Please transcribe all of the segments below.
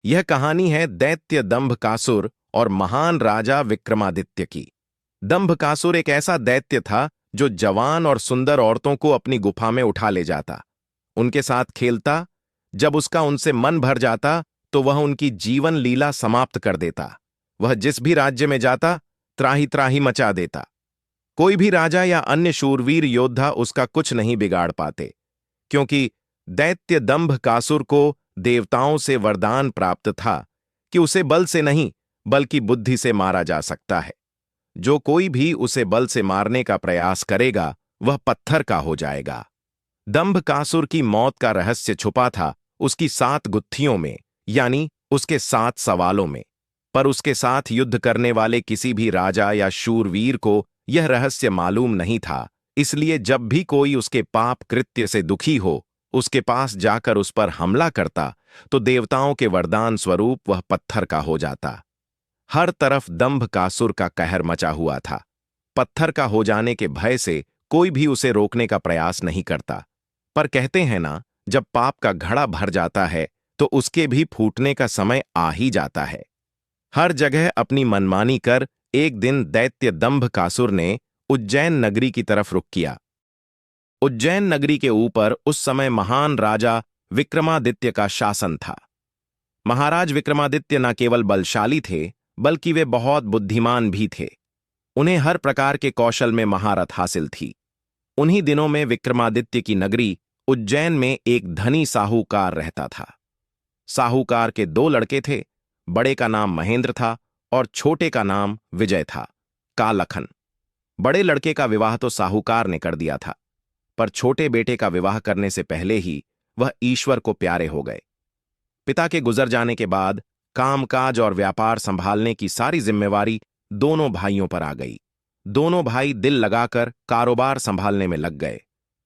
यह कहानी है दैत्य दंभकासुर और महान राजा विक्रमादित्य की। दंभकासुर एक ऐसा दैत्य था जो जवान और सुंदर औरतों को अपनी गुफा में उठा ले जाता, उनके साथ खेलता। जब उसका उनसे मन भर जाता तो वह उनकी जीवन लीला समाप्त कर देता। वह जिस भी राज्य में जाता त्राही त्राही मचा देता। कोई भी राजा या अन्य शूरवीर योद्धा उसका कुछ नहीं बिगाड़ पाते, क्योंकि दैत्य दंभकासुर को देवताओं से वरदान प्राप्त था कि उसे बल से नहीं बल्कि बुद्धि से मारा जा सकता है। जो कोई भी उसे बल से मारने का प्रयास करेगा वह पत्थर का हो जाएगा। दंभकासुर की मौत का रहस्य छुपा था उसकी 7 गुत्थियों में, यानी उसके 7 सवालों में। पर उसके साथ युद्ध करने वाले किसी भी राजा या शूरवीर को यह रहस्य मालूम नहीं था। इसलिए जब भी कोई उसके पाप कृत्य से दुखी हो उसके पास जाकर उस पर हमला करता तो देवताओं के वरदान स्वरूप वह पत्थर का हो जाता। हर तरफ दंभकासुर का कहर मचा हुआ था। पत्थर का हो जाने के भय से कोई भी उसे रोकने का प्रयास नहीं करता। पर कहते हैं ना, जब पाप का घड़ा भर जाता है तो उसके भी फूटने का समय आ ही जाता है। हर जगह अपनी मनमानी कर एक दिन दैत्य दंभकासुर ने उज्जैन नगरी की तरफ रुख किया। उज्जैन नगरी के ऊपर उस समय महान राजा विक्रमादित्य का शासन था। महाराज विक्रमादित्य न केवल बलशाली थे बल्कि वे बहुत बुद्धिमान भी थे। उन्हें हर प्रकार के कौशल में महारत हासिल थी। उन्हीं दिनों में विक्रमादित्य की नगरी उज्जैन में एक धनी साहूकार रहता था। साहूकार के 2 लड़के थे। बड़े का नाम महेंद्र था और छोटे का नाम विजय था, का लखन। बड़े लड़के का विवाह तो साहूकार ने कर दिया था, पर छोटे बेटे का विवाह करने से पहले ही वह ईश्वर को प्यारे हो गए। पिता के गुजर जाने के बाद कामकाज और व्यापार संभालने की सारी जिम्मेवारी दोनों भाइयों पर आ गई। दोनों भाई दिल लगाकर कारोबार संभालने में लग गए।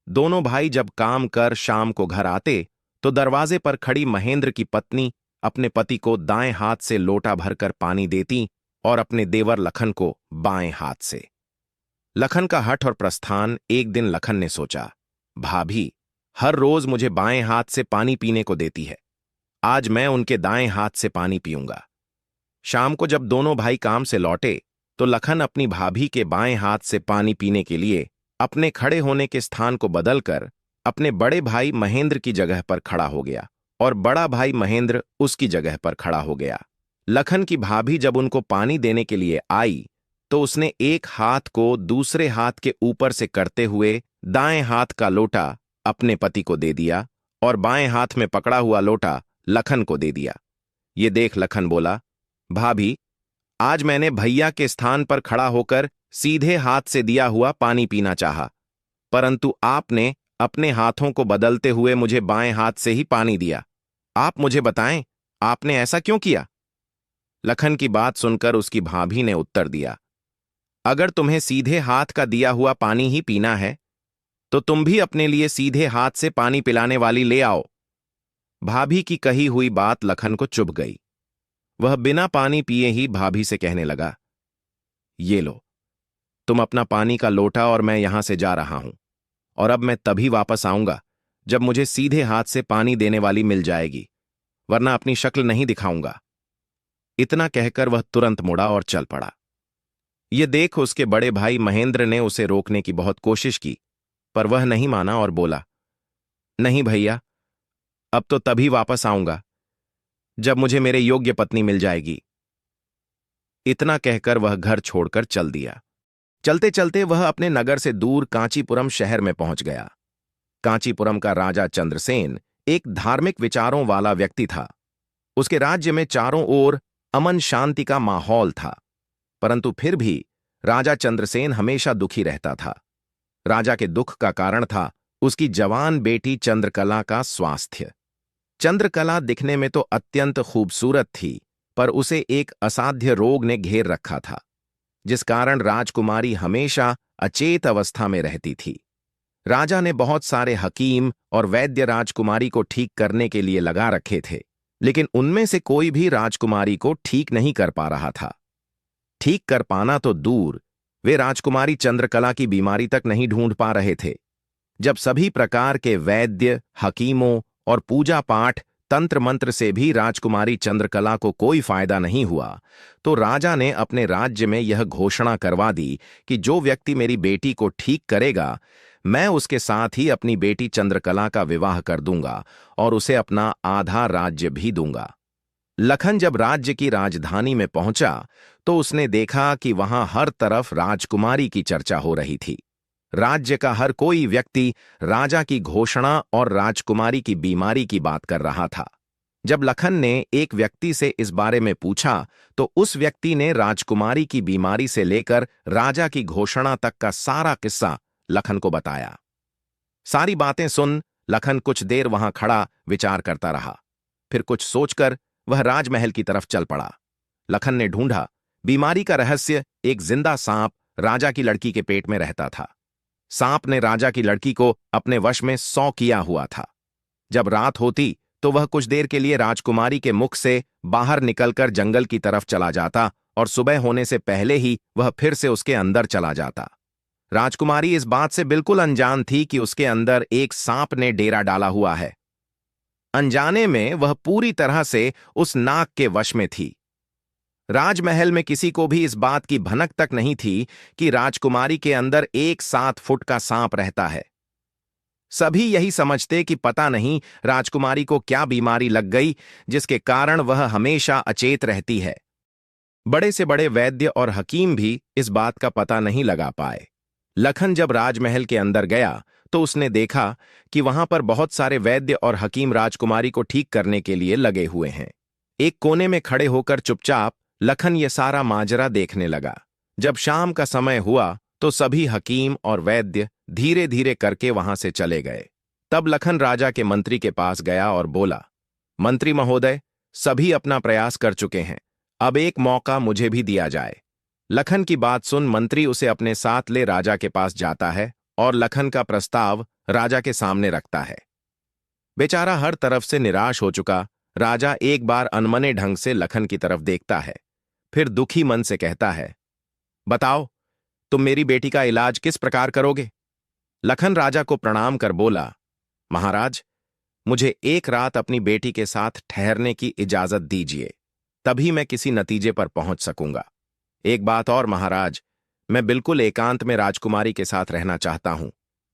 दोनों भाई जब काम कर शाम को घर आते तो दरवाजे पर खड़ी महेंद्र की पत्नी अपने पति को दाएं हाथ से लोटा भरकर पानी देती और अपने देवर लखन को बाएं हाथ से। लखन का हठ और प्रस्थान। एक दिन लखन ने सोचा, भाभी हर रोज मुझे बाएं हाथ से पानी पीने को देती है, आज मैं उनके दाएं हाथ से पानी पीऊंगा। शाम को जब दोनों भाई काम से लौटे तो लखन अपनी भाभी के बाएं हाथ से पानी पीने के लिए अपने खड़े होने के स्थान को बदलकर अपने बड़े भाई महेंद्र की जगह पर खड़ा हो गया और बड़ा भाई महेंद्र उसकी जगह पर खड़ा हो गया। लखन की भाभी जब उनको पानी देने के लिए आई तो उसने एक हाथ को दूसरे हाथ के ऊपर से करते हुए दाएं हाथ का लोटा अपने पति को दे दिया और बाएं हाथ में पकड़ा हुआ लोटा लखन को दे दिया। ये देख लखन बोला, भाभी आज मैंने भैया के स्थान पर खड़ा होकर सीधे हाथ से दिया हुआ पानी पीना चाहा, परंतु आपने अपने हाथों को बदलते हुए मुझे बाएं हाथ से ही पानी दिया। आप मुझे बताएं, आपने ऐसा क्यों किया? लखन की बात सुनकर उसकी भाभी ने उत्तर दिया, अगर तुम्हें सीधे हाथ का दिया हुआ पानी ही पीना है तो तुम भी अपने लिए सीधे हाथ से पानी पिलाने वाली ले आओ। भाभी की कही हुई बात लखन को चुभ गई। वह बिना पानी पिए ही भाभी से कहने लगा, ये लो तुम अपना पानी का लोटा और मैं यहां से जा रहा हूं, और अब मैं तभी वापस आऊंगा जब मुझे सीधे हाथ से पानी देने वाली मिल जाएगी, वरना अपनी शक्ल नहीं दिखाऊंगा। इतना कहकर वह तुरंत मुड़ा और चल पड़ा। ये देख उसके बड़े भाई महेंद्र ने उसे रोकने की बहुत कोशिश की, पर वह नहीं माना और बोला, नहीं भैया, अब तो तभी वापस आऊंगा जब मुझे मेरे योग्य पत्नी मिल जाएगी। इतना कहकर वह घर छोड़कर चल दिया। चलते चलते वह अपने नगर से दूर कांचीपुरम शहर में पहुंच गया। कांचीपुरम का राजा चंद्रसेन एक धार्मिक विचारों वाला व्यक्ति था। उसके राज्य में चारों ओर अमन शांति का माहौल था, परंतु फिर भी राजा चंद्रसेन हमेशा दुखी रहता था। राजा के दुख का कारण था उसकी जवान बेटी चंद्रकला का स्वास्थ्य। चंद्रकला दिखने में तो अत्यंत खूबसूरत थी, पर उसे एक असाध्य रोग ने घेर रखा था, जिस कारण राजकुमारी हमेशा अचेत अवस्था में रहती थी। राजा ने बहुत सारे हकीम और वैद्य राजकुमारी को ठीक करने के लिए लगा रखे थे, लेकिन उनमें से कोई भी राजकुमारी को ठीक नहीं कर पा रहा था। ठीक कर पाना तो दूर, वे राजकुमारी चंद्रकला की बीमारी तक नहीं ढूंढ पा रहे थे। जब सभी प्रकार के वैद्य, हकीमों और पूजा पाठ तंत्र मंत्र से भी राजकुमारी चंद्रकला को कोई फायदा नहीं हुआ, तो राजा ने अपने राज्य में यह घोषणा करवा दी कि जो व्यक्ति मेरी बेटी को ठीक करेगा, मैं उसके साथ ही अपनी बेटी चंद्रकला का विवाह कर दूंगा और उसे अपना आधा राज्य भी दूंगा। लखन जब राज्य की राजधानी में पहुंचा तो उसने देखा कि वहां हर तरफ राजकुमारी की चर्चा हो रही थी। राज्य का हर कोई व्यक्ति राजा की घोषणा और राजकुमारी की बीमारी की बात कर रहा था। जब लखन ने एक व्यक्ति से इस बारे में पूछा तो उस व्यक्ति ने राजकुमारी की बीमारी से लेकर राजा की घोषणा तक का सारा किस्सा लखन को बताया। सारी बातें सुन लखन कुछ देर वहां खड़ा विचार करता रहा। फिर कुछ सोचकर वह राजमहल की तरफ चल पड़ा। लखन ने ढूंढा, बीमारी का रहस्य एक जिंदा सांप राजा की लड़की के पेट में रहता था। सांप ने राजा की लड़की को अपने वश में 100 किया हुआ था। जब रात होती तो वह कुछ देर के लिए राजकुमारी के मुख से बाहर निकलकर जंगल की तरफ चला जाता और सुबह होने से पहले ही वह फिर से उसके अंदर चला जाता। राजकुमारी इस बात से बिल्कुल अनजान थी कि उसके अंदर एक सांप ने डेरा डाला हुआ है। अनजाने में वह पूरी तरह से उस नाग के वश में थी। राजमहल में किसी को भी इस बात की भनक तक नहीं थी कि राजकुमारी के अंदर एक 7 फुट का सांप रहता है। सभी यही समझते कि पता नहीं राजकुमारी को क्या बीमारी लग गई जिसके कारण वह हमेशा अचेत रहती है। बड़े से बड़े वैद्य और हकीम भी इस बात का पता नहीं लगा पाए। लखन जब राजमहल के अंदर गया तो उसने देखा कि वहां पर बहुत सारे वैद्य और हकीम राजकुमारी को ठीक करने के लिए लगे हुए हैं। एक कोने में खड़े होकर चुपचाप लखन ये सारा माजरा देखने लगा। जब शाम का समय हुआ तो सभी हकीम और वैद्य धीरे धीरे करके वहां से चले गए। तब लखन राजा के मंत्री के पास गया और बोला, मंत्री महोदय, सभी अपना प्रयास कर चुके हैं, अब एक मौका मुझे भी दिया जाए। लखन की बात सुन मंत्री उसे अपने साथ ले राजा के पास जाता है और लखन का प्रस्ताव राजा के सामने रखता है। बेचारा हर तरफ से निराश हो चुका राजा एक बार अनमने ढंग से लखन की तरफ देखता है, फिर दुखी मन से कहता है, बताओ, तुम मेरी बेटी का इलाज किस प्रकार करोगे? लखन राजा को प्रणाम कर बोला, महाराज, मुझे एक रात अपनी बेटी के साथ ठहरने की इजाजत दीजिए, तभी मैं किसी नतीजे पर पहुंच सकूंगा। एक बात और महाराज, मैं बिल्कुल एकांत में राजकुमारी के साथ रहना चाहता हूं,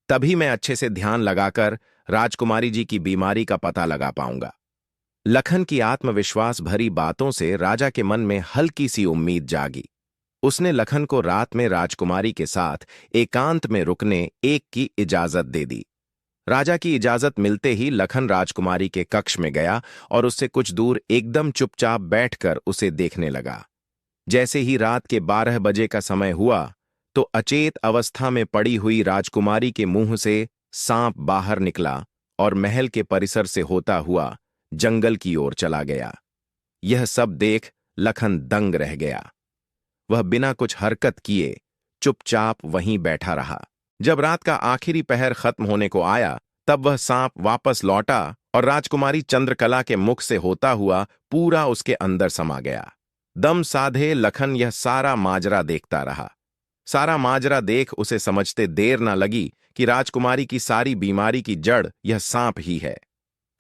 तभी मैं अच्छे से ध्यान लगाकर राजकुमारी जी की बीमारी का पता लगा पाऊंगा। लखन की आत्मविश्वास भरी बातों से राजा के मन में हल्की सी उम्मीद जागी। उसने लखन को रात में राजकुमारी के साथ एकांत में रुकने एक की इजाजत दे दी। राजा की इजाजत मिलते ही लखन राजकुमारी के कक्ष में गया और उससे कुछ दूर एकदम चुपचाप बैठकर उसे देखने लगा। जैसे ही रात के 12 बजे का समय हुआ तो अचेत अवस्था में पड़ी हुई राजकुमारी के मुंह से सांप बाहर निकला और महल के परिसर से होता हुआ जंगल की ओर चला गया। यह सब देख लखन दंग रह गया। वह बिना कुछ हरकत किए चुपचाप वहीं बैठा रहा। जब रात का आखिरी पहर खत्म होने को आया तब वह सांप वापस लौटा और राजकुमारी चंद्रकला के मुख से होता हुआ पूरा उसके अंदर समा गया। दम साधे लखन यह सारा माजरा देखता रहा। सारा माजरा देख उसे समझते देर न लगी कि राजकुमारी की सारी बीमारी की जड़ यह सांप ही है।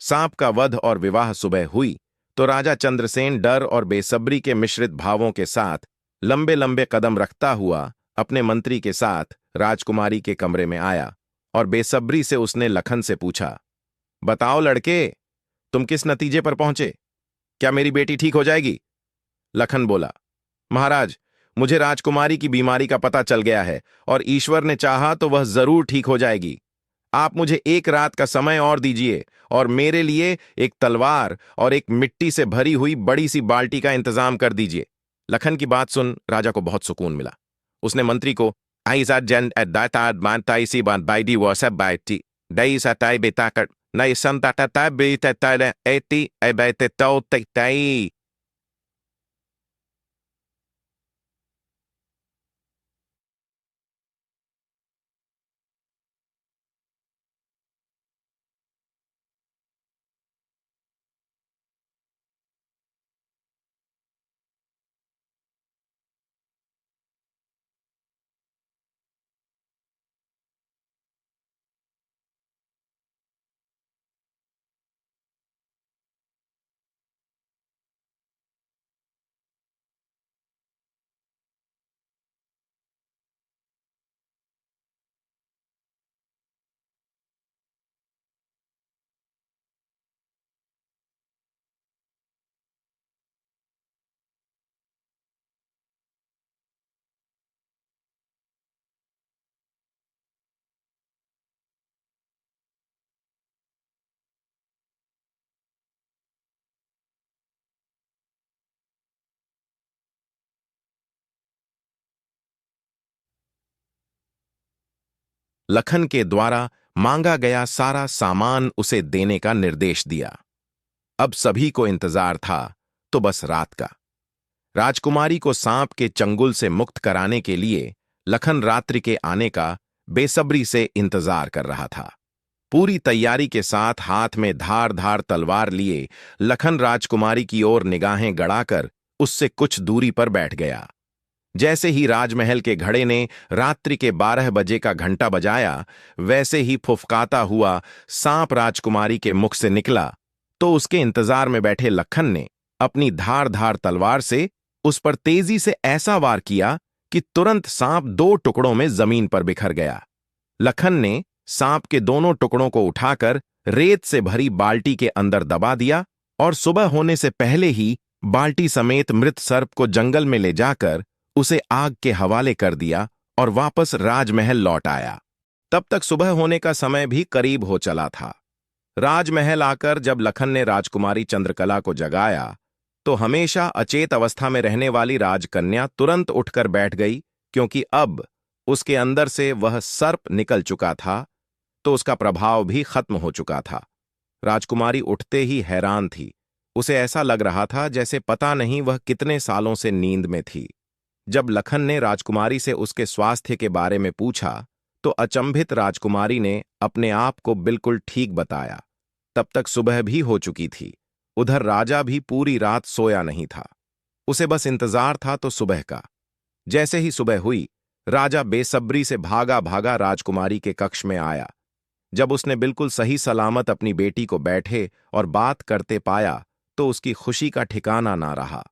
सांप का वध और विवाह सुबह हुई तो राजा चंद्रसेन डर और बेसब्री के मिश्रित भावों के साथ लंबे लंबे कदम रखता हुआ अपने मंत्री के साथ राजकुमारी के कमरे में आया और बेसब्री से उसने लखन से पूछा, बताओ लड़के, तुम किस नतीजे पर पहुंचे? क्या मेरी बेटी ठीक हो जाएगी? लखन बोला, महाराज, मुझे राजकुमारी की बीमारी का पता चल गया है और ईश्वर ने चाहा तो वह जरूर ठीक हो जाएगी। आप मुझे एक रात का समय और दीजिए और मेरे लिए एक तलवार और एक मिट्टी से भरी हुई बड़ी सी बाल्टी का इंतजाम कर दीजिए। लखन की बात सुन राजा को बहुत सुकून मिला। उसने मंत्री को लखन के द्वारा मांगा गया सारा सामान उसे देने का निर्देश दिया। अब सभी को इंतजार था तो बस रात का। राजकुमारी को सांप के चंगुल से मुक्त कराने के लिए लखन रात्रि के आने का बेसब्री से इंतजार कर रहा था। पूरी तैयारी के साथ हाथ में धार धार तलवार लिए लखन राजकुमारी की ओर निगाहें गड़ाकर उससे कुछ दूरी पर बैठ गया। जैसे ही राजमहल के घड़े ने रात्रि के 12 बजे का घंटा बजाया, वैसे ही फुफकाता हुआ सांप राजकुमारी के मुख से निकला तो उसके इंतजार में बैठे लखन ने अपनी धार धार तलवार से उस पर तेजी से ऐसा वार किया कि तुरंत सांप 2 टुकड़ों में जमीन पर बिखर गया। लखन ने सांप के दोनों टुकड़ों को उठाकर रेत से भरी बाल्टी के अंदर दबा दिया और सुबह होने से पहले ही बाल्टी समेत मृत सर्प को जंगल में ले जाकर उसे आग के हवाले कर दिया और वापस राजमहल लौट आया। तब तक सुबह होने का समय भी करीब हो चला था। राजमहल आकर जब लखन ने राजकुमारी चंद्रकला को जगाया तो हमेशा अचेत अवस्था में रहने वाली राजकन्या तुरंत उठकर बैठ गई, क्योंकि अब उसके अंदर से वह सर्प निकल चुका था तो उसका प्रभाव भी खत्म हो चुका था। राजकुमारी उठते ही हैरान थी। उसे ऐसा लग रहा था जैसे पता नहीं वह कितने सालों से नींद में थी। जब लखन ने राजकुमारी से उसके स्वास्थ्य के बारे में पूछा तो अचंभित राजकुमारी ने अपने आप को बिल्कुल ठीक बताया। तब तक सुबह भी हो चुकी थी। उधर राजा भी पूरी रात सोया नहीं था। उसे बस इंतजार था तो सुबह का। जैसे ही सुबह हुई, राजा बेसब्री से भागा भागा राजकुमारी के कक्ष में आया। जब उसने बिल्कुल सही सलामत अपनी बेटी को बैठे और बात करते पाया तो उसकी खुशी का ठिकाना ना रहा।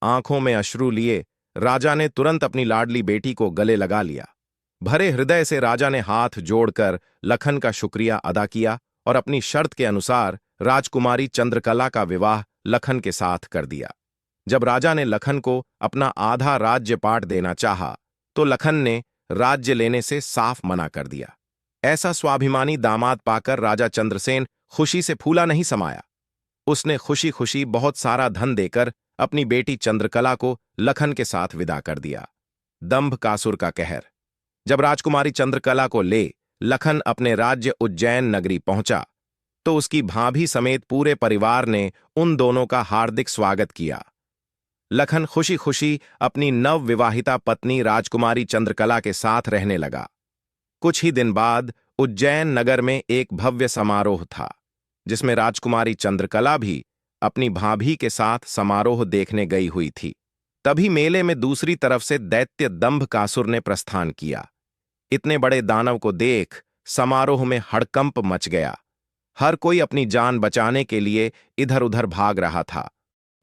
आंखों में अश्रु लिए राजा ने तुरंत अपनी लाडली बेटी को गले लगा लिया। भरे हृदय से राजा ने हाथ जोड़कर लखन का शुक्रिया अदा किया और अपनी शर्त के अनुसार राजकुमारी चंद्रकला का विवाह लखन के साथ कर दिया। जब राजा ने लखन को अपना आधा राज्य पाट देना चाहा तो लखन ने राज्य लेने से साफ मना कर दिया। ऐसा स्वाभिमानी दामाद पाकर राजा चंद्रसेन खुशी से फूला नहीं समाया। उसने खुशी खुशी बहुत सारा धन देकर अपनी बेटी चंद्रकला को लखन के साथ विदा कर दिया। दंभकासुर का कहर। जब राजकुमारी चंद्रकला को ले लखन अपने राज्य उज्जैन नगरी पहुंचा तो उसकी भाभी समेत पूरे परिवार ने उन दोनों का हार्दिक स्वागत किया। लखन खुशी खुशी अपनी नवविवाहिता पत्नी राजकुमारी चंद्रकला के साथ रहने लगा। कुछ ही दिन बाद उज्जैन नगर में एक भव्य समारोह था, जिसमें राजकुमारी चंद्रकला भी अपनी भाभी के साथ समारोह देखने गई हुई थी। तभी मेले में दूसरी तरफ से दैत्य दंभकासुर ने प्रस्थान किया। इतने बड़े दानव को देख समारोह में हड़कंप मच गया। हर कोई अपनी जान बचाने के लिए इधर उधर भाग रहा था।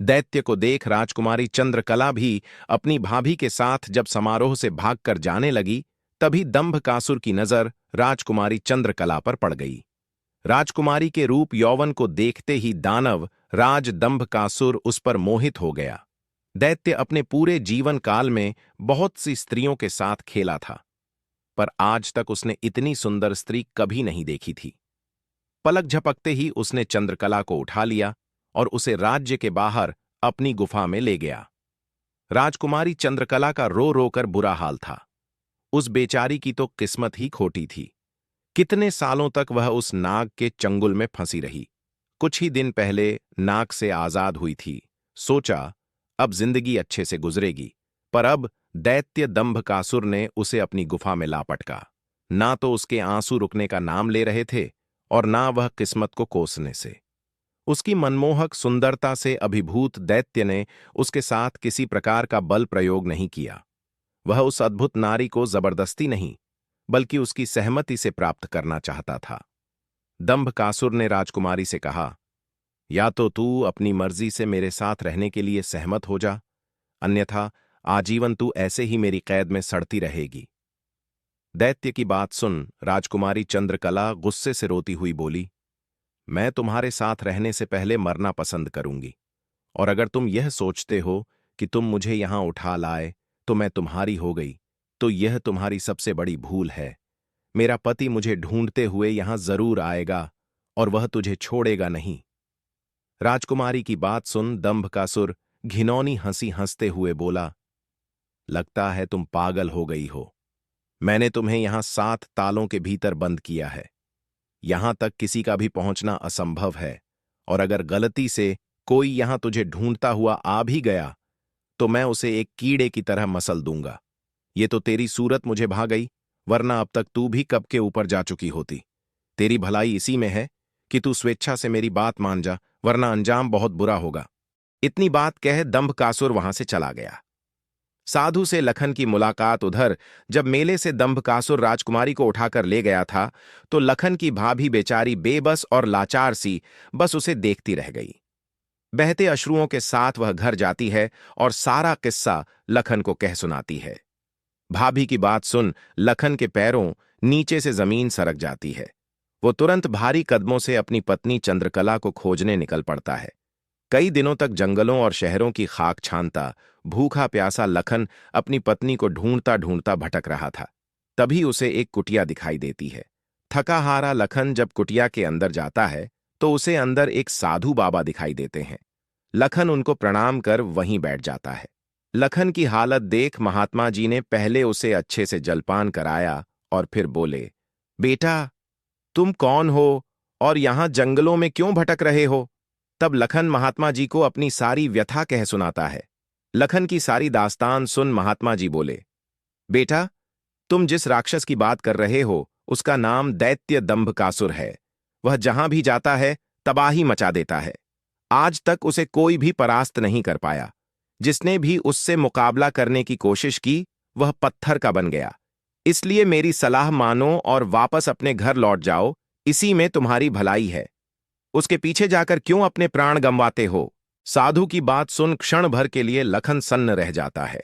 दैत्य को देख राजकुमारी चंद्रकला भी अपनी भाभी के साथ जब समारोह से भागकर जाने लगी, तभी दंभकासुर की नजर राजकुमारी चंद्रकला पर पड़ गई। राजकुमारी के रूप यौवन को देखते ही दानव राज दंभकासुर उस पर मोहित हो गया। दैत्य अपने पूरे जीवन काल में बहुत सी स्त्रियों के साथ खेला था, पर आज तक उसने इतनी सुंदर स्त्री कभी नहीं देखी थी। पलक झपकते ही उसने चंद्रकला को उठा लिया और उसे राज्य के बाहर अपनी गुफा में ले गया। राजकुमारी चंद्रकला का रो रो कर बुरा हाल था। उस बेचारी की तो किस्मत ही खोटी थी। कितने सालों तक वह उस नाग के चंगुल में फंसी रही। कुछ ही दिन पहले नाग से आजाद हुई थी। सोचा अब जिंदगी अच्छे से गुजरेगी, पर अब दैत्य दंभकासुर ने उसे अपनी गुफा में ला पटका। ना तो उसके आंसू रुकने का नाम ले रहे थे और ना वह किस्मत को कोसने से। उसकी मनमोहक सुंदरता से अभिभूत दैत्य ने उसके साथ किसी प्रकार का बल प्रयोग नहीं किया। वह उस अद्भुत नारी को जबरदस्ती नहीं, बल्कि उसकी सहमति से प्राप्त करना चाहता था। दंभकासुर ने राजकुमारी से कहा, या तो तू अपनी मर्जी से मेरे साथ रहने के लिए सहमत हो जा, अन्यथा आजीवन तू ऐसे ही मेरी कैद में सड़ती रहेगी। दैत्य की बात सुन राजकुमारी चंद्रकला गुस्से से रोती हुई बोली, मैं तुम्हारे साथ रहने से पहले मरना पसंद करूंगी, और अगर तुम यह सोचते हो कि तुम मुझे यहां उठा लाए तो मैं तुम्हारी हो गई, तो यह तुम्हारी सबसे बड़ी भूल है। मेरा पति मुझे ढूंढते हुए यहां जरूर आएगा और वह तुझे छोड़ेगा नहीं। राजकुमारी की बात सुन दंभकासुर घिनौनी हंसी हंसते हुए बोला, लगता है तुम पागल हो गई हो। मैंने तुम्हें यहां 7 तालों के भीतर बंद किया है। यहां तक किसी का भी पहुंचना असंभव है, और अगर गलती से कोई यहां तुझे ढूंढता हुआ आ भी गया तो मैं उसे एक कीड़े की तरह मसल दूंगा। ये तो तेरी सूरत मुझे भा गई, वरना अब तक तू भी कब के ऊपर जा चुकी होती। तेरी भलाई इसी में है कि तू स्वेच्छा से मेरी बात मान जा, वरना अंजाम बहुत बुरा होगा। इतनी बात कह दंभकासुर वहां से चला गया। साधु से लखन की मुलाकात उधर जब मेले से दंभकासुर राजकुमारी को उठाकर ले गया था, तो लखन की भाभी बेचारी बेबस और लाचार सी बस उसे देखती रह गई। बहते अश्रुओं के साथ वह घर जाती है और सारा किस्सा लखन को कह सुनाती है। भाभी की बात सुन लखन के पैरों नीचे से जमीन सरक जाती है। वो तुरंत भारी कदमों से अपनी पत्नी चंद्रकला को खोजने निकल पड़ता है। कई दिनों तक जंगलों और शहरों की खाक छानता भूखा प्यासा लखन अपनी पत्नी को ढूंढता ढूंढता भटक रहा था। तभी उसे एक कुटिया दिखाई देती है। थका हारा लखन जब कुटिया के अंदर जाता है तो उसे अंदर एक साधु बाबा दिखाई देते हैं। लखन उनको प्रणाम कर वहीं बैठ जाता है। लखन की हालत देख महात्मा जी ने पहले उसे अच्छे से जलपान कराया और फिर बोले, बेटा, तुम कौन हो और यहां जंगलों में क्यों भटक रहे हो? तब लखन महात्मा जी को अपनी सारी व्यथा कह सुनाता है। लखन की सारी दास्तान सुन महात्मा जी बोले, बेटा, तुम जिस राक्षस की बात कर रहे हो उसका नाम दैत्य दंभकासुर है। वह जहां भी जाता है तबाही मचा देता है। आज तक उसे कोई भी परास्त नहीं कर पाया। जिसने भी उससे मुकाबला करने की कोशिश की वह पत्थर का बन गया। इसलिए मेरी सलाह मानो और वापस अपने घर लौट जाओ, इसी में तुम्हारी भलाई है। उसके पीछे जाकर क्यों अपने प्राण गंवाते हो? साधु की बात सुन क्षण भर के लिए लखन सन्न रह जाता है।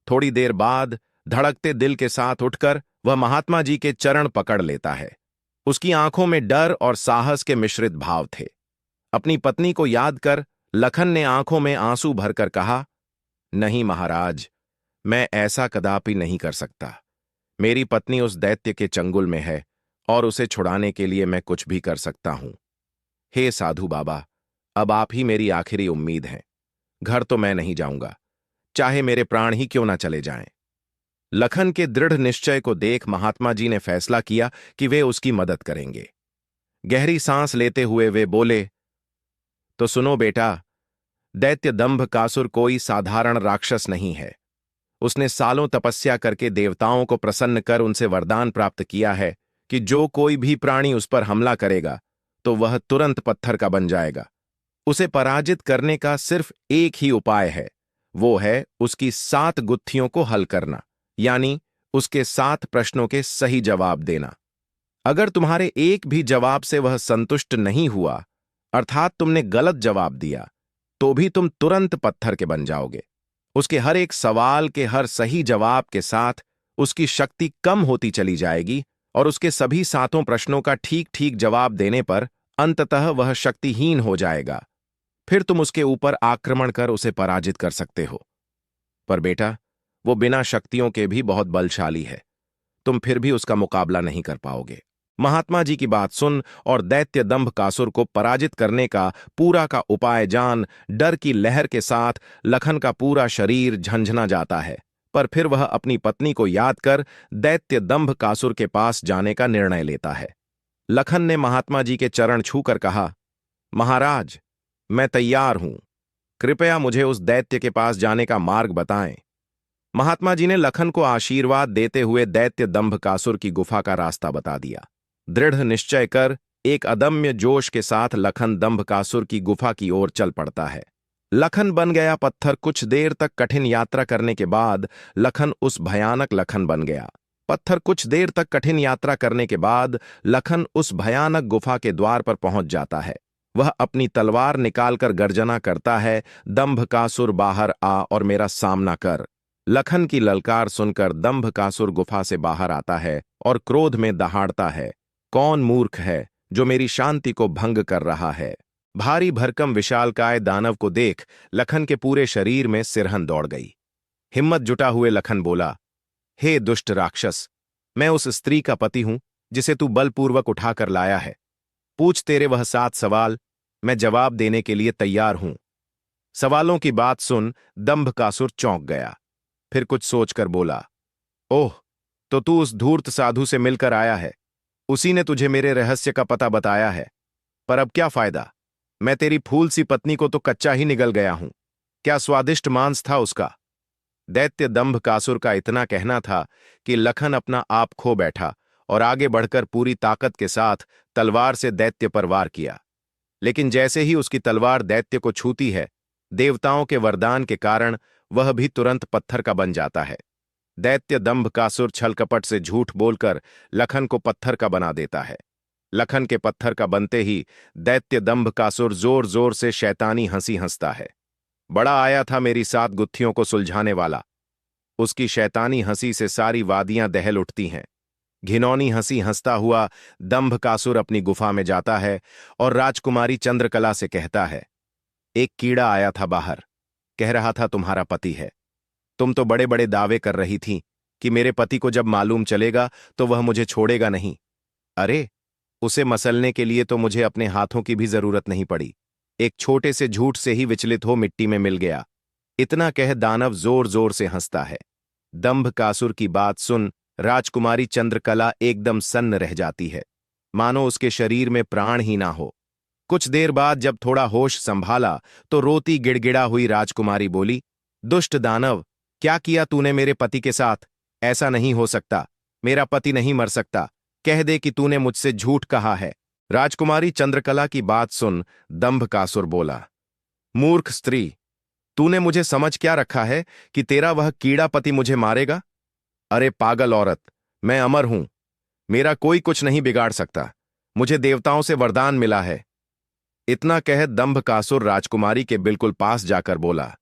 थोड़ी देर बाद धड़कते दिल के साथ उठकर वह महात्मा जी के चरण पकड़ लेता है। उसकी आंखों में डर और साहस के मिश्रित भाव थे। अपनी पत्नी को याद कर लखन ने आंखों में आंसू भरकर कहा, नहीं महाराज, मैं ऐसा कदापि नहीं कर सकता। मेरी पत्नी उस दैत्य के चंगुल में है और उसे छुड़ाने के लिए मैं कुछ भी कर सकता हूं। हे साधु बाबा, अब आप ही मेरी आखिरी उम्मीद हैं। घर तो मैं नहीं जाऊंगा, चाहे मेरे प्राण ही क्यों ना चले जाएं। लखन के दृढ़ निश्चय को देख महात्मा जी ने फैसला किया कि वे उसकी मदद करेंगे। गहरी सांस लेते हुए वे बोले, तो सुनो बेटा, दैत्य दंभकासुर कोई साधारण राक्षस नहीं है। उसने सालों तपस्या करके देवताओं को प्रसन्न कर उनसे वरदान प्राप्त किया है कि जो कोई भी प्राणी उस पर हमला करेगा तो वह तुरंत पत्थर का बन जाएगा। उसे पराजित करने का सिर्फ एक ही उपाय है, वो है उसकी 7 गुत्थियों को हल करना, यानी उसके 7 प्रश्नों के सही जवाब देना। अगर तुम्हारे एक भी जवाब से वह संतुष्ट नहीं हुआ, अर्थात तुमने गलत जवाब दिया, तो भी तुम तुरंत पत्थर के बन जाओगे। उसके हर एक सवाल के हर सही जवाब के साथ उसकी शक्ति कम होती चली जाएगी और उसके सभी 7 प्रश्नों का ठीक ठीक जवाब देने पर अंततः वह शक्तिहीन हो जाएगा। फिर तुम उसके ऊपर आक्रमण कर उसे पराजित कर सकते हो। पर बेटा, वो बिना शक्तियों के भी बहुत बलशाली है। तुम फिर भी उसका मुकाबला नहीं कर पाओगे। महात्मा जी की बात सुन और दैत्य दंभकासुर को पराजित करने का पूरा का उपाय जान डर की लहर के साथ लखन का पूरा शरीर झंझना जाता है। पर फिर वह अपनी पत्नी को याद कर दैत्य दंभकासुर के पास जाने का निर्णय लेता है। लखन ने महात्मा जी के चरण छूकर कहा, महाराज, मैं तैयार हूं। कृपया मुझे उस दैत्य के पास जाने का मार्ग बताएं। महात्मा जी ने लखन को आशीर्वाद देते हुए दैत्य दंभकासुर की गुफा का रास्ता बता दिया। दृढ़ निश्चय कर एक अदम्य जोश के साथ लखन दंभकासुर की गुफा की ओर चल पड़ता है। लखन बन गया पत्थर। कुछ देर तक कठिन यात्रा करने के बाद लखन उस भयानक लखन बन गया। पत्थर कुछ देर तक कठिन यात्रा करने के बाद लखन उस भयानक गुफा के द्वार पर पहुंच जाता है। वह अपनी तलवार निकालकर गर्जना करता है, दंभकासुर बाहर आ और मेरा सामना कर। लखन की ललकार सुनकर दंभकासुर गुफा से बाहर आता है और क्रोध में दहाड़ता है, कौन मूर्ख है जो मेरी शांति को भंग कर रहा है? भारी भरकम विशालकाय दानव को देख लखन के पूरे शरीर में सिरहन दौड़ गई। हिम्मत जुटा हुए लखन बोला, हे दुष्ट राक्षस, मैं उस स्त्री का पति हूं जिसे तू बलपूर्वक उठाकर लाया है। पूछ तेरे वह 7 सवाल, मैं जवाब देने के लिए तैयार हूं। सवालों की बात सुन दंभकासुर चौंक गया। फिर कुछ सोचकर बोला, ओह, तो तू उस धूर्त साधु से मिलकर आया है। उसी ने तुझे मेरे रहस्य का पता बताया है। पर अब क्या फायदा? मैं तेरी फूल सी पत्नी को तो कच्चा ही निगल गया हूं। क्या स्वादिष्ट मांस था उसका। दैत्य दंभकासुर का इतना कहना था कि लखन अपना आप खो बैठा और आगे बढ़कर पूरी ताकत के साथ तलवार से दैत्य पर वार किया। लेकिन जैसे ही उसकी तलवार दैत्य को छूती है, देवताओं के वरदान के कारण वह भी तुरंत पत्थर का बन जाता है। दैत्य दंभकासुर छलकपट से झूठ बोलकर लखन को पत्थर का बना देता है। लखन के पत्थर का बनते ही दैत्य दंभकासुर जोर जोर से शैतानी हंसी हंसता है। बड़ा आया था मेरी 7 गुत्थियों को सुलझाने वाला। उसकी शैतानी हंसी से सारी वादियां दहल उठती हैं। घिनौनी हंसी हंसता हुआ दंभकासुर अपनी गुफा में जाता है और राजकुमारी चंद्रकला से कहता है, एक कीड़ा आया था बाहर, कह रहा था तुम्हारा पति है। तुम तो बड़े बड़े दावे कर रही थी कि मेरे पति को जब मालूम चलेगा तो वह मुझे छोड़ेगा नहीं। अरे, उसे मसलने के लिए तो मुझे अपने हाथों की भी जरूरत नहीं पड़ी। एक छोटे से झूठ से ही विचलित हो मिट्टी में मिल गया। इतना कह दानव जोर जोर से हंसता है। दंभकासुर की बात सुन राजकुमारी चंद्रकला एकदम सन्न रह जाती है, मानो उसके शरीर में प्राण ही ना हो। कुछ देर बाद जब थोड़ा होश संभाला तो रोती गिड़गिड़ा हुई राजकुमारी बोली, दुष्ट दानव, क्या किया तूने मेरे पति के साथ? ऐसा नहीं हो सकता, मेरा पति नहीं मर सकता। कह दे कि तूने मुझसे झूठ कहा है। राजकुमारी चंद्रकला की बात सुन दंभकासुर बोला, मूर्ख स्त्री, तूने मुझे समझ क्या रखा है कि तेरा वह कीड़ा पति मुझे मारेगा? अरे पागल औरत, मैं अमर हूं, मेरा कोई कुछ नहीं बिगाड़ सकता। मुझे देवताओं से वरदान मिला है। इतना कह दंभकासुर राजकुमारी के बिल्कुल पास जाकर बोला,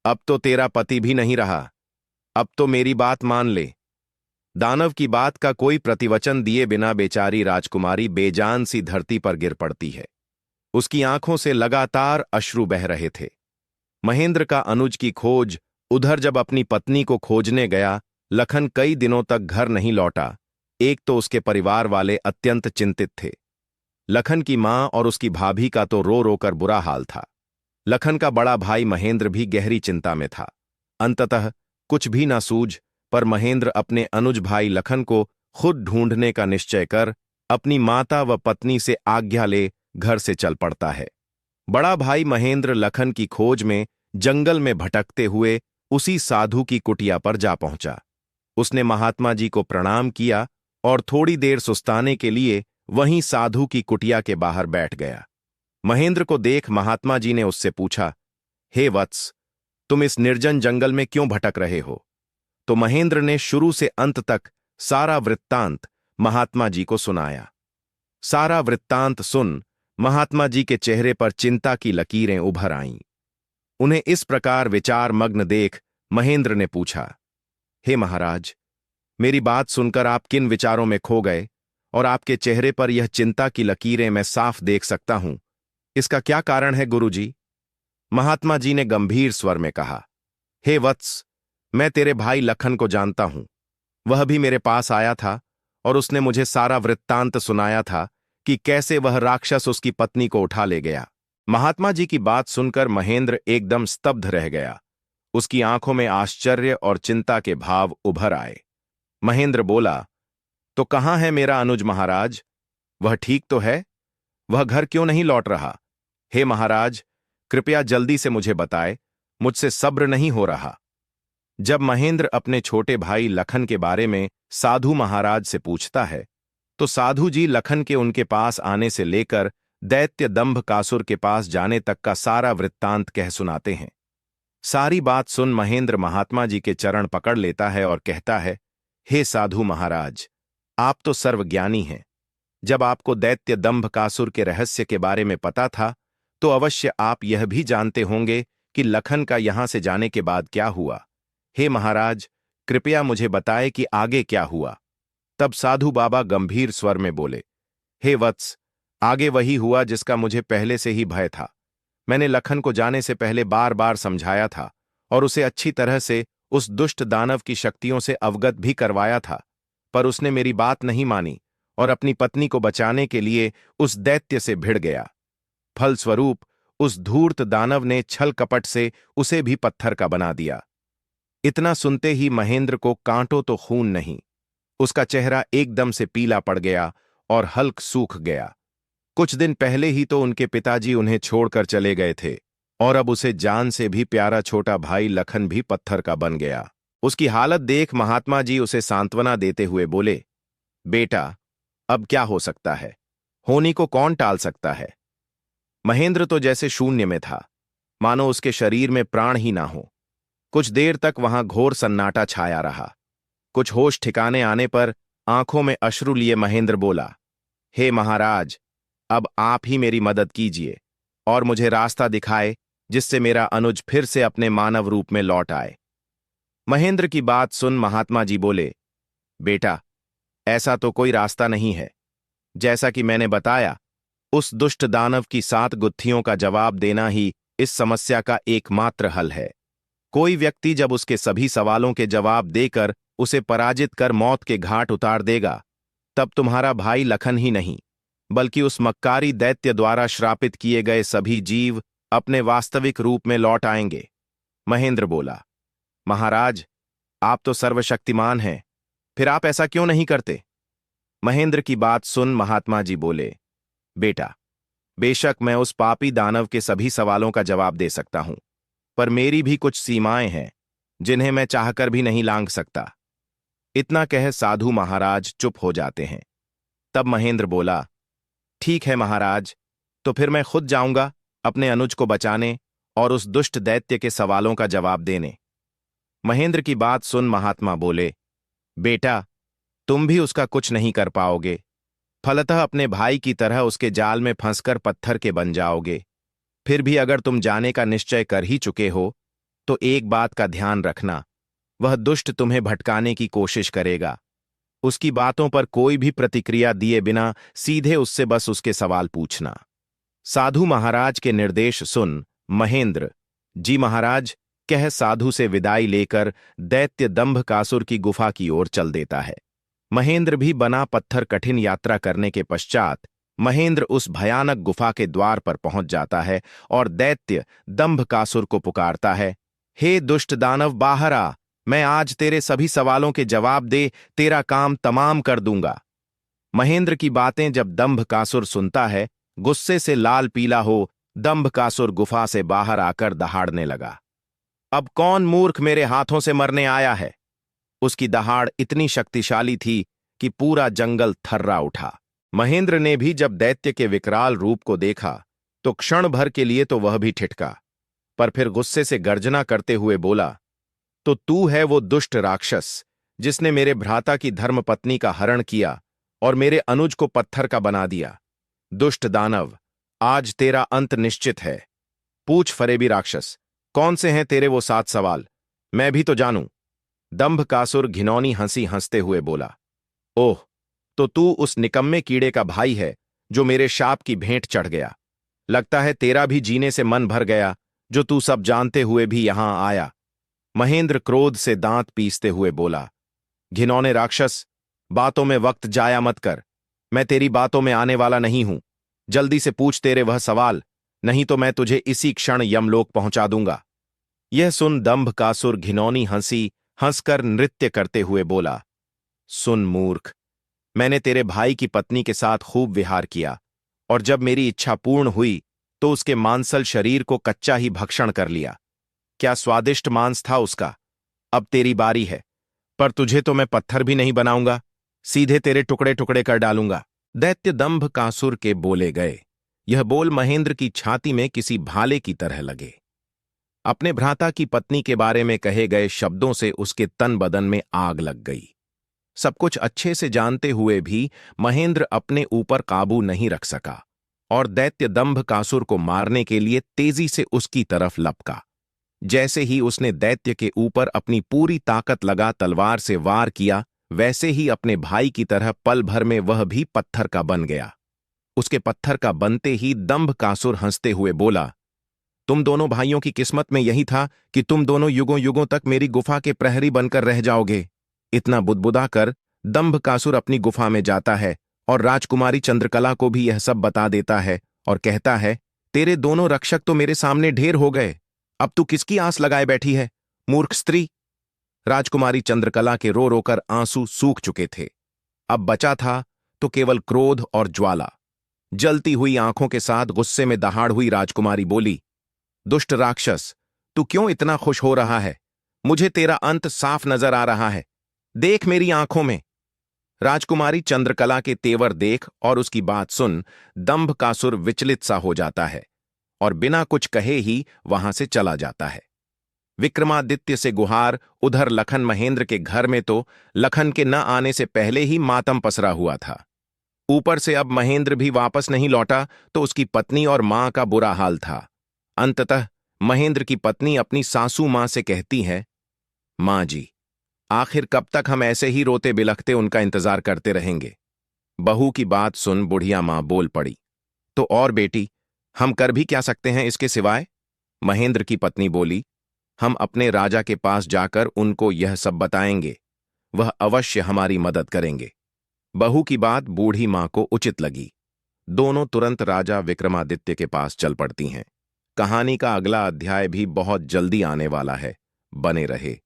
अब तो तेरा पति भी नहीं रहा, अब तो मेरी बात मान ले। दानव की बात का कोई प्रतिवचन दिए बिना बेचारी राजकुमारी बेजान सी धरती पर गिर पड़ती है। उसकी आंखों से लगातार अश्रु बह रहे थे। महेंद्र का अनुज की खोज उधर जब अपनी पत्नी को खोजने गया, लखन कई दिनों तक घर नहीं लौटा। एक तो उसके परिवार वाले अत्यंत चिंतित थे। लखन की मां और उसकी भाभी का तो रो रोकर बुरा हाल था। लखन का बड़ा भाई महेंद्र भी गहरी चिंता में था। अंततः कुछ भी ना सूझ पर महेंद्र अपने अनुज भाई लखन को खुद ढूंढने का निश्चय कर अपनी माता व पत्नी से आज्ञा ले घर से चल पड़ता है। बड़ा भाई महेंद्र लखन की खोज में जंगल में भटकते हुए उसी साधु की कुटिया पर जा पहुंचा। उसने महात्मा जी को प्रणाम किया और थोड़ी देर सुस्ताने के लिए वहीं साधु की कुटिया के बाहर बैठ गया। महेंद्र को देख महात्मा जी ने उससे पूछा, हे वत्स, तुम इस निर्जन जंगल में क्यों भटक रहे हो? तो महेंद्र ने शुरू से अंत तक सारा वृत्तांत महात्मा जी को सुनाया। सारा वृत्तांत सुन महात्मा जी के चेहरे पर चिंता की लकीरें उभर आईं। उन्हें इस प्रकार विचार मग्न देख महेंद्र ने पूछा, हे महाराज, मेरी बात सुनकर आप किन विचारों में खो गए और आपके चेहरे पर यह चिंता की लकीरें मैं साफ देख सकता हूं। इसका क्या कारण है गुरुजी? महात्मा जी ने गंभीर स्वर में कहा, हे वत्स, मैं तेरे भाई लखन को जानता हूं। वह भी मेरे पास आया था और उसने मुझे सारा वृत्तांत सुनाया था कि कैसे वह राक्षस उसकी पत्नी को उठा ले गया। महात्मा जी की बात सुनकर महेंद्र एकदम स्तब्ध रह गया। उसकी आंखों में आश्चर्य और चिंता के भाव उभर आए। महेंद्र बोला, तो कहां है मेरा अनुज महाराज? वह ठीक तो है? वह घर क्यों नहीं लौट रहा? हे महाराज, कृपया जल्दी से मुझे बताए, मुझसे सब्र नहीं हो रहा। जब महेंद्र अपने छोटे भाई लखन के बारे में साधु महाराज से पूछता है, तो साधु जी लखन के उनके पास आने से लेकर दैत्य दंभकासुर के पास जाने तक का सारा वृत्तांत कह सुनाते हैं। सारी बात सुन महेंद्र महात्मा जी के चरण पकड़ लेता है और कहता है, हे साधु महाराज, आप तो सर्वज्ञानी हैं। जब आपको दैत्य दंभकासुर के रहस्य के बारे में पता था, तो अवश्य आप यह भी जानते होंगे कि लखन का यहां से जाने के बाद क्या हुआ। हे महाराज, कृपया मुझे बताए कि आगे क्या हुआ। तब साधु बाबा गंभीर स्वर में बोले, हे वत्स, आगे वही हुआ जिसका मुझे पहले से ही भय था। मैंने लखन को जाने से पहले बार बार समझाया था और उसे अच्छी तरह से उस दुष्ट दानव की शक्तियों से अवगत भी करवाया था, पर उसने मेरी बात नहीं मानी और अपनी पत्नी को बचाने के लिए उस दैत्य से भिड़ गया। फलस्वरूप उस धूर्त दानव ने छल कपट से उसे भी पत्थर का बना दिया। इतना सुनते ही महेंद्र को कांटों तो खून नहीं, उसका चेहरा एकदम से पीला पड़ गया और हल्क सूख गया। कुछ दिन पहले ही तो उनके पिताजी उन्हें छोड़कर चले गए थे और अब उसे जान से भी प्यारा छोटा भाई लखन भी पत्थर का बन गया। उसकी हालत देख महात्मा जी उसे सांत्वना देते हुए बोले, बेटा, अब क्या हो सकता है? होनी को कौन टाल सकता है? महेंद्र तो जैसे शून्य में था, मानो उसके शरीर में प्राण ही ना हो। कुछ देर तक वहां घोर सन्नाटा छाया रहा। कुछ होश ठिकाने आने पर आंखों में अश्रु लिए महेंद्र बोला, हे महाराज, अब आप ही मेरी मदद कीजिए और मुझे रास्ता दिखाए जिससे मेरा अनुज फिर से अपने मानव रूप में लौट आए। महेंद्र की बात सुन महात्मा जी बोले, बेटा, ऐसा तो कोई रास्ता नहीं है। जैसा कि मैंने बताया, उस दुष्ट दानव की 7 गुत्थियों का जवाब देना ही इस समस्या का एकमात्र हल है। कोई व्यक्ति जब उसके सभी सवालों के जवाब देकर उसे पराजित कर मौत के घाट उतार देगा, तब तुम्हारा भाई लखन ही नहीं, बल्कि उस मक्कारी दैत्य द्वारा श्रापित किए गए सभी जीव अपने वास्तविक रूप में लौट आएंगे। महेंद्र बोला, महाराज, आप तो सर्वशक्तिमान हैं, फिर आप ऐसा क्यों नहीं करते? महेंद्र की बात सुन महात्मा जी बोले, बेटा, बेशक मैं उस पापी दानव के सभी सवालों का जवाब दे सकता हूं, पर मेरी भी कुछ सीमाएं हैं जिन्हें मैं चाहकर भी नहीं लांघ सकता। इतना कह साधु महाराज चुप हो जाते हैं। तब महेंद्र बोला, ठीक है महाराज, तो फिर मैं खुद जाऊंगा अपने अनुज को बचाने और उस दुष्ट दैत्य के सवालों का जवाब देने। महेंद्र की बात सुन महात्मा बोले, बेटा, तुम भी उसका कुछ नहीं कर पाओगे, फलतः अपने भाई की तरह उसके जाल में फंसकर पत्थर के बन जाओगे। फिर भी अगर तुम जाने का निश्चय कर ही चुके हो, तो एक बात का ध्यान रखना, वह दुष्ट तुम्हें भटकाने की कोशिश करेगा। उसकी बातों पर कोई भी प्रतिक्रिया दिए बिना सीधे उससे बस उसके सवाल पूछना। साधु महाराज के निर्देश सुन महेंद्र, जी महाराज, कह साधु से विदाई लेकर दैत्य दंभकासुर की गुफा की ओर चल देता है। महेंद्र भी बना पत्थर कठिन यात्रा करने के पश्चात महेंद्र उस भयानक गुफा के द्वार पर पहुंच जाता है और दैत्य दंभकासुर को पुकारता है, हे दुष्ट दानव, बाहर आ, मैं आज तेरे सभी सवालों के जवाब दे तेरा काम तमाम कर दूंगा। महेंद्र की बातें जब दंभकासुर सुनता है, गुस्से से लाल पीला हो दंभकासुर गुफा से बाहर आकर दहाड़ने लगा। अब कौन मूर्ख मेरे हाथों से मरने आया है? उसकी दहाड़ इतनी शक्तिशाली थी कि पूरा जंगल थर्रा उठा। महेंद्र ने भी जब दैत्य के विकराल रूप को देखा तो क्षण भर के लिए तो वह भी ठिठका, पर फिर गुस्से से गर्जना करते हुए बोला, तो तू है वो दुष्ट राक्षस जिसने मेरे भ्राता की धर्मपत्नी का हरण किया और मेरे अनुज को पत्थर का बना दिया। दुष्ट दानव, आज तेरा अंत निश्चित है। पूछ फरेबी राक्षस, कौन से हैं तेरे वो 7 सवाल? मैं भी तो जानूं। दंभकासुर घिनौनी हंसी हंसते हुए बोला, ओह, तो तू उस निकम्मे कीड़े का भाई है जो मेरे शाप की भेंट चढ़ गया। लगता है तेरा भी जीने से मन भर गया, जो तू सब जानते हुए भी यहां आया। महेंद्र क्रोध से दांत पीसते हुए बोला, घिनौने राक्षस, बातों में वक्त जाया मत कर। मैं तेरी बातों में आने वाला नहीं हूं। जल्दी से पूछ तेरे वह सवाल, नहीं तो मैं तुझे इसी क्षण यमलोक पहुंचा दूंगा। यह सुन दंभकासुर घिनौनी हंसी हंसकर नृत्य करते हुए बोला, सुन मूर्ख, मैंने तेरे भाई की पत्नी के साथ खूब विहार किया और जब मेरी इच्छा पूर्ण हुई तो उसके मांसल शरीर को कच्चा ही भक्षण कर लिया। क्या स्वादिष्ट मांस था उसका। अब तेरी बारी है, पर तुझे तो मैं पत्थर भी नहीं बनाऊंगा, सीधे तेरे टुकड़े टुकड़े कर डालूंगा। दैत्य दंभकासुर के बोले गए यह बोल महेंद्र की छाती में किसी भाले की तरह लगे। अपने भ्राता की पत्नी के बारे में कहे गए शब्दों से उसके तन बदन में आग लग गई। सब कुछ अच्छे से जानते हुए भी महेंद्र अपने ऊपर काबू नहीं रख सका और दैत्य दंभकासुर को मारने के लिए तेजी से उसकी तरफ लपका। जैसे ही उसने दैत्य के ऊपर अपनी पूरी ताकत लगा तलवार से वार किया, वैसे ही अपने भाई की तरह पल भर में वह भी पत्थर का बन गया। उसके पत्थर का बनते ही दंभकासुर हंसते हुए बोला, तुम दोनों भाइयों की किस्मत में यही था कि तुम दोनों युगों युगों तक मेरी गुफा के प्रहरी बनकर रह जाओगे। इतना बुदबुदाकर दंभकासुर अपनी गुफा में जाता है और राजकुमारी चंद्रकला को भी यह सब बता देता है और कहता है, तेरे दोनों रक्षक तो मेरे सामने ढेर हो गए, अब तू किसकी आस लगाए बैठी है, मूर्ख स्त्री। राजकुमारी चंद्रकला के रो रोकर आंसू सूख चुके थे। अब बचा था तो केवल क्रोध और ज्वाला। जलती हुई आंखों के साथ गुस्से में दहाड़ हुई राजकुमारी बोली, दुष्ट राक्षस, तू क्यों इतना खुश हो रहा है? मुझे तेरा अंत साफ नजर आ रहा है। देख मेरी आंखों में। राजकुमारी चंद्रकला के तेवर देख और उसकी बात सुन दंभकासुर विचलित सा हो जाता है और बिना कुछ कहे ही वहां से चला जाता है। विक्रमादित्य से गुहार उधर लखन महेंद्र के घर में तो लखन के न आने से पहले ही मातम पसरा हुआ था। ऊपर से अब महेंद्र भी वापस नहीं लौटा तो उसकी पत्नी और मां का बुरा हाल था। अंततः महेंद्र की पत्नी अपनी सासू मां से कहती है, मां जी, आखिर कब तक हम ऐसे ही रोते बिलखते उनका इंतजार करते रहेंगे? बहू की बात सुन बुढ़िया मां बोल पड़ी, तो और बेटी, हम कर भी क्या सकते हैं इसके सिवाय? महेंद्र की पत्नी बोली, हम अपने राजा के पास जाकर उनको यह सब बताएंगे। वह अवश्य हमारी मदद करेंगे। बहू की बात बूढ़ी मां को उचित लगी। दोनों तुरंत राजा विक्रमादित्य के पास चल पड़ती हैं। कहानी का अगला अध्याय भी बहुत जल्दी आने वाला है। बने रहे।